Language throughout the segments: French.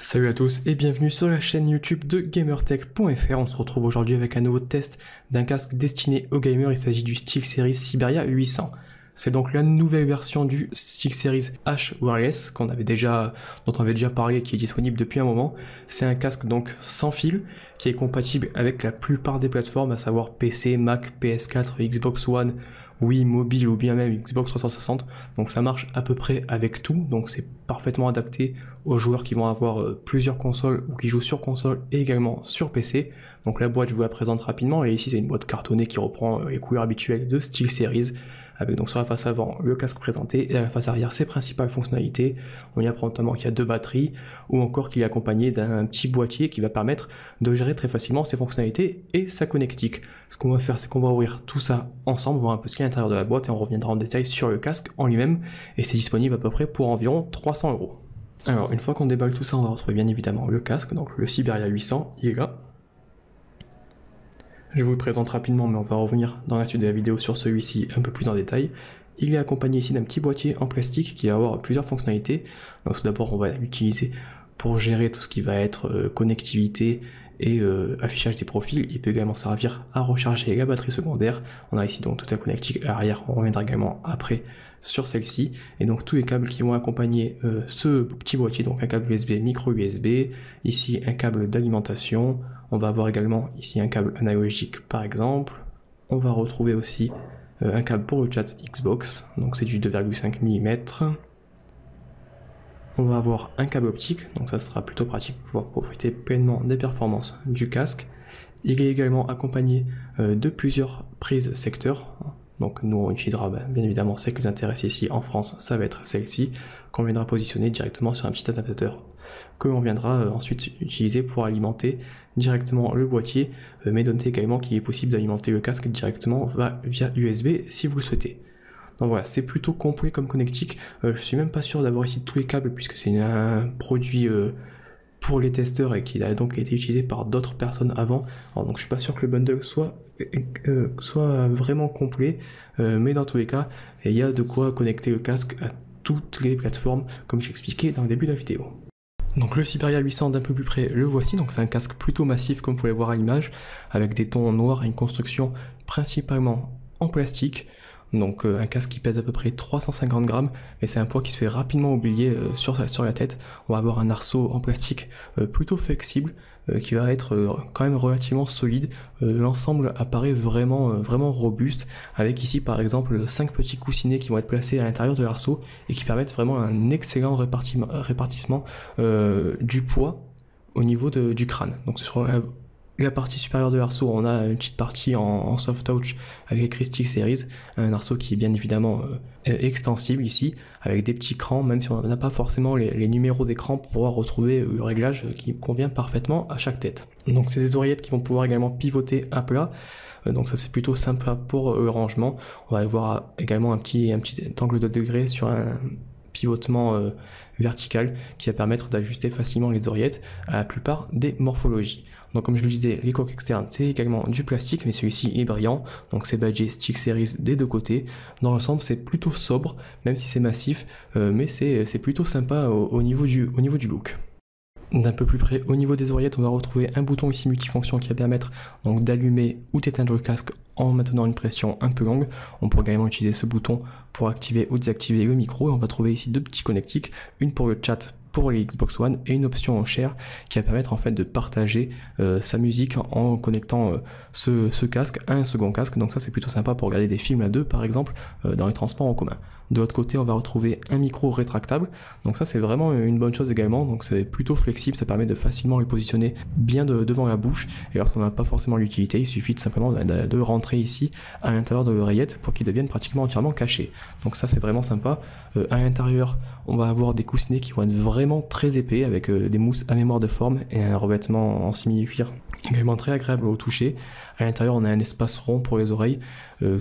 Salut à tous et bienvenue sur la chaîne YouTube de gamertech.fr. On se retrouve aujourd'hui avec un nouveau test d'un casque destiné aux gamers. Il s'agit du SteelSeries Syberia 800. C'est donc la nouvelle version du SteelSeries H Wireless dont on avait déjà parlé et qui est disponible depuis un moment. C'est un casque donc sans fil qui est compatible avec la plupart des plateformes, à savoir PC, Mac, PS4, Xbox One, Wii mobile ou bien même Xbox 360. Donc ça marche à peu près avec tout. Donc c'est parfaitement adapté aux joueurs qui vont avoir plusieurs consoles ou qui jouent sur console et également sur PC. Donc la boîte, je vous la présente rapidement. Et ici, c'est une boîte cartonnée qui reprend les couleurs habituelles de SteelSeries, avec donc sur la face avant le casque présenté et à la face arrière ses principales fonctionnalités. On y apprend notamment qu'il y a 2 batteries ou encore qu'il est accompagné d'un petit boîtier qui va permettre de gérer très facilement ses fonctionnalités et sa connectique. Ce qu'on va faire, c'est qu'on va ouvrir tout ça ensemble, voir un peu ce qu'il y a à l'intérieur de la boîte et on reviendra en détail sur le casque en lui-même. Et c'est disponible à peu près pour environ 300 €. Alors une fois qu'on déballe tout ça, on va retrouver bien évidemment le casque, donc le Syberia 800, il est là. Je vous le présente rapidement, mais on va revenir dans la suite de la vidéo sur celui-ci un peu plus en détail. Il est accompagné ici d'un petit boîtier en plastique qui va avoir plusieurs fonctionnalités. Donc tout d'abord, on va l'utiliser pour gérer tout ce qui va être connectivité et affichage des profils. Il peut également servir à recharger la batterie secondaire. On a ici donc toute la connectique à l'arrière, on reviendra également après sur celle-ci, et donc tous les câbles qui vont accompagner ce petit boîtier, donc un câble USB, micro USB, ici un câble d'alimentation, on va avoir également ici un câble analogique par exemple, on va retrouver aussi un câble pour le chat Xbox, donc c'est du 2,5 mm, on va avoir un câble optique, donc ça sera plutôt pratique pour pouvoir profiter pleinement des performances du casque. Il est également accompagné de plusieurs prises secteurs. Donc nous on utilisera bien évidemment celle qui nous intéresse ici en France, ça va être celle-ci, qu'on viendra positionner directement sur un petit adaptateur que l'on viendra ensuite utiliser pour alimenter directement le boîtier, mais notez également qu'il est possible d'alimenter le casque directement via USB si vous le souhaitez. Donc voilà, c'est plutôt complet comme connectique. Je suis même pas sûr d'avoir ici tous les câbles puisque c'est un produit pour les testeurs et qui a donc été utilisé par d'autres personnes avant. Alors donc je suis pas sûr que le bundle soit vraiment complet, mais dans tous les cas, il y a de quoi connecter le casque à toutes les plateformes comme j'expliquais dans le début de la vidéo. Donc le Syberia 800 d'un peu plus près, le voici. Donc c'est un casque plutôt massif comme vous pouvez voir à l'image, avec des tons noirs et une construction principalement en plastique. Donc un casque qui pèse à peu près 350 grammes, mais c'est un poids qui se fait rapidement oublier sur la tête. On va avoir un arceau en plastique plutôt flexible, qui va être quand même relativement solide. L'ensemble apparaît vraiment robuste, avec ici par exemple 5 petits coussinets qui vont être placés à l'intérieur de l'arceau et qui permettent vraiment un excellent répartissement du poids au niveau du crâne. Donc sur la partie supérieure de l'arceau, on a une petite partie en soft touch avec écrit SteelSeries, un arceau qui est bien évidemment extensible ici, avec des petits crans, même si on n'a pas forcément les numéros d'écran pour pouvoir retrouver le réglage qui convient parfaitement à chaque tête. Donc c'est des oreillettes qui vont pouvoir également pivoter à plat, donc ça c'est plutôt sympa pour le rangement. On va voir également un petit angle de degré sur un pivotement vertical qui va permettre d'ajuster facilement les oreillettes à la plupart des morphologies. Donc comme je le disais, les coques externes c'est également du plastique, mais celui-ci est brillant, donc c'est badgé SteelSeries des deux côtés. Dans l'ensemble c'est plutôt sobre, même si c'est massif, mais c'est plutôt sympa au niveau du look. D'un peu plus près, au niveau des oreillettes, on va retrouver un bouton ici multifonction qui va permettre donc d'allumer ou d'éteindre le casque en maintenant une pression un peu longue. On peut également utiliser ce bouton pour activer ou désactiver le micro. Et on va trouver ici 2 petits connectiques, une pour le chat pour les Xbox One et une option en share qui va permettre en fait de partager sa musique en connectant ce casque à un second casque. Donc ça c'est plutôt sympa pour regarder des films à 2 par exemple dans les transports en commun. De l'autre côté, on va retrouver un micro rétractable, donc ça c'est vraiment une bonne chose également, donc c'est plutôt flexible, ça permet de facilement le positionner bien devant la bouche, et lorsqu'on n'a pas forcément l'utilité, il suffit tout simplement de rentrer ici à l'intérieur de l'oreillette pour qu'il devienne pratiquement entièrement caché. Donc ça c'est vraiment sympa. À l'intérieur, on va avoir des coussinets qui vont être vraiment très épais, avec des mousses à mémoire de forme et un revêtement en simili-cuir également très agréable au toucher. À l'intérieur, on a un espace rond pour les oreilles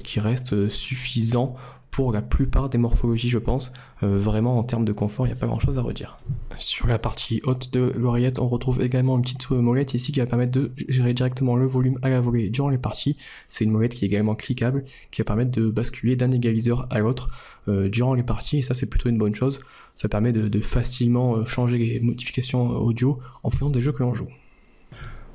qui reste suffisant pour la plupart des morphologies, je pense. Vraiment en termes de confort, il n'y a pas grand chose à redire. Sur la partie haute de l'oreillette, on retrouve également une petite molette ici qui va permettre de gérer directement le volume à la volée durant les parties. C'est une molette qui est également cliquable, qui va permettre de basculer d'un égaliseur à l'autre durant les parties, et ça c'est plutôt une bonne chose. Ça permet de facilement changer les modifications audio en fonction des jeux que l'on joue.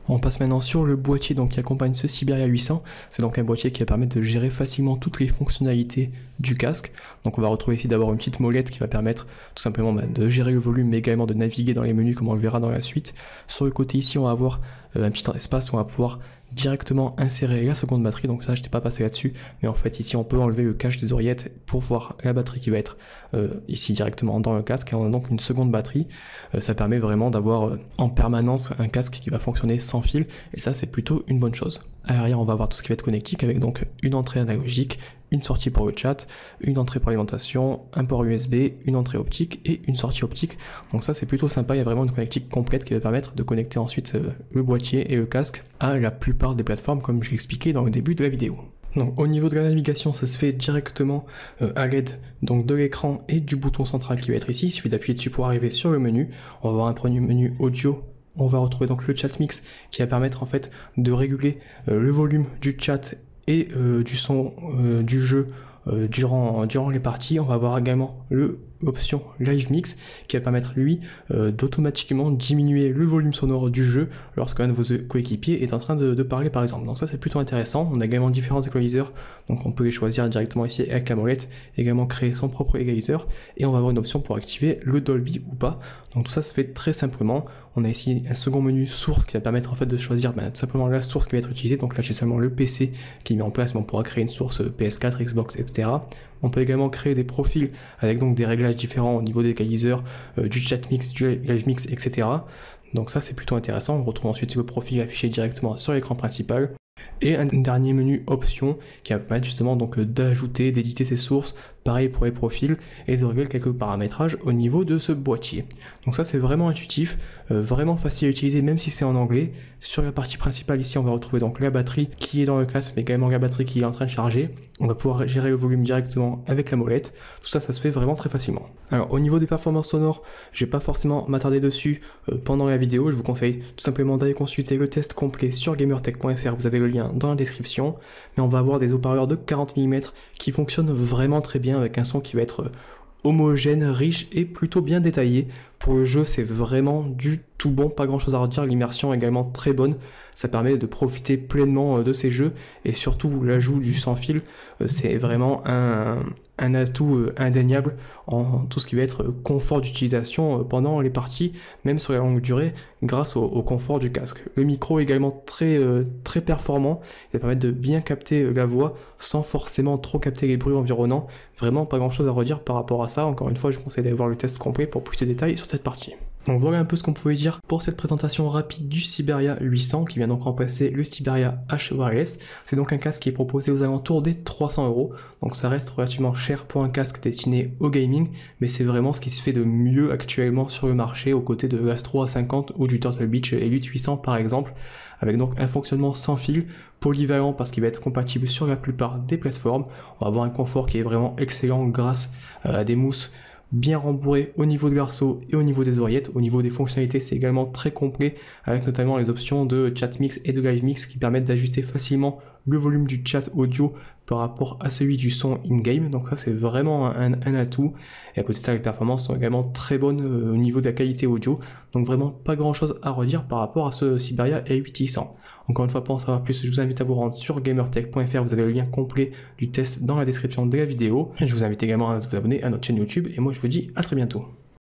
On passe maintenant sur le boîtier donc, qui accompagne ce Syberia 800. C'est donc un boîtier qui va permettre de gérer facilement toutes les fonctionnalités du casque. Donc on va retrouver ici d'abord une petite molette qui va permettre tout simplement de gérer le volume, mais également de naviguer dans les menus comme on le verra dans la suite. Sur le côté ici, on va avoir un petit espace où on va pouvoir directement insérer la seconde batterie. Donc ça, je n'étais pas passé là-dessus, mais en fait ici on peut enlever le cache des oreillettes pour voir la batterie qui va être ici directement dans le casque, et on a donc une seconde batterie. Ça permet vraiment d'avoir en permanence un casque qui va fonctionner sans fil, et ça c'est plutôt une bonne chose. À l'arrière, on va avoir tout ce qui va être connectique avec donc une entrée analogique, une sortie pour le chat, une entrée pour l'alimentation, un port USB, une entrée optique et une sortie optique. Donc ça c'est plutôt sympa, il y a vraiment une connectique complète qui va permettre de connecter ensuite le boîtier et le casque à la plupart des plateformes comme je l'expliquais dans le début de la vidéo. Donc au niveau de la navigation, ça se fait directement à l'aide donc de l'écran et du bouton central qui va être ici. Il suffit d'appuyer dessus pour arriver sur le menu. On va avoir un premier menu audio. On va retrouver donc le chat mix qui va permettre en fait de réguler le volume du chat et du son du jeu durant les parties. On va avoir également l'option Live Mix qui va permettre lui d'automatiquement diminuer le volume sonore du jeu lorsqu'un de vos coéquipiers est en train de parler par exemple. Donc ça c'est plutôt intéressant. On a également différents égaliseurs, donc on peut les choisir directement ici avec la molette, également créer son propre égaliseur, et on va avoir une option pour activer le Dolby ou pas. Donc tout ça se fait très simplement. On a ici un second menu source qui va permettre en fait de choisir tout simplement la source qui va être utilisée. Donc là j'ai seulement le PC qui est mis en place, mais on pourra créer une source PS4, Xbox, etc. On peut également créer des profils avec donc des réglages différents au niveau des égaliseurs, du chat mix, du live mix, etc. Donc ça c'est plutôt intéressant. On retrouve ensuite le profil affiché directement sur l'écran principal. Et un dernier menu option qui va permettre justement donc d'ajouter, d'éditer ses sources, pareil pour les profils, et de régler quelques paramétrages au niveau de ce boîtier. Donc ça c'est vraiment intuitif, vraiment facile à utiliser même si c'est en anglais. Sur la partie principale ici on va retrouver donc la batterie qui est dans le casque, mais également la batterie qui est en train de charger. On va pouvoir gérer le volume directement avec la molette. Tout ça, ça se fait vraiment très facilement. Alors au niveau des performances sonores, je vais pas forcément m'attarder dessus pendant la vidéo. Je vous conseille tout simplement d'aller consulter le test complet sur gamertech.fr, vous avez le lien dans la description. Mais on va avoir des haut-parleurs de 40 mm qui fonctionnent vraiment très bien avec un son qui va être homogène, riche et plutôt bien détaillé. Pour le jeu, c'est vraiment du tout bon, pas grand chose à redire. L'immersion est également très bonne, ça permet de profiter pleinement de ces jeux, et surtout l'ajout du sans fil, c'est vraiment un atout indéniable en tout ce qui va être confort d'utilisation pendant les parties, même sur la longue durée, grâce au confort du casque. Le micro est également très performant, il va permettre de bien capter la voix sans forcément trop capter les bruits environnants. Vraiment pas grand chose à redire par rapport à ça. Encore une fois, je vous conseille d'aller voir le test complet pour plus de détails sur cette partie. Donc voilà un peu ce qu'on pouvait dire pour cette présentation rapide du Syberia 800 qui vient donc remplacer le Syberia H Wireless. C'est donc un casque qui est proposé aux alentours des 300 €, donc ça reste relativement cher pour un casque destiné au gaming, mais c'est vraiment ce qui se fait de mieux actuellement sur le marché aux côtés de l'Astro A50 ou du Turtle Beach Elite 800 par exemple, avec donc un fonctionnement sans fil, polyvalent parce qu'il va être compatible sur la plupart des plateformes. On va avoir un confort qui est vraiment excellent grâce à des mousses bien rembourré au niveau de l'arceau et au niveau des oreillettes. Au niveau des fonctionnalités, c'est également très complet avec notamment les options de chat mix et de live mix qui permettent d'ajuster facilement le volume du chat audio par rapport à celui du son in-game. Donc ça c'est vraiment un atout. Et à côté de ça, les performances sont également très bonnes au niveau de la qualité audio. Donc vraiment pas grand chose à redire par rapport à ce Syberia A800. Encore une fois, pour en savoir plus, je vous invite à vous rendre sur gamertech.fr, vous avez le lien complet du test dans la description de la vidéo. Et je vous invite également à vous abonner à notre chaîne YouTube, et moi je vous dis à très bientôt.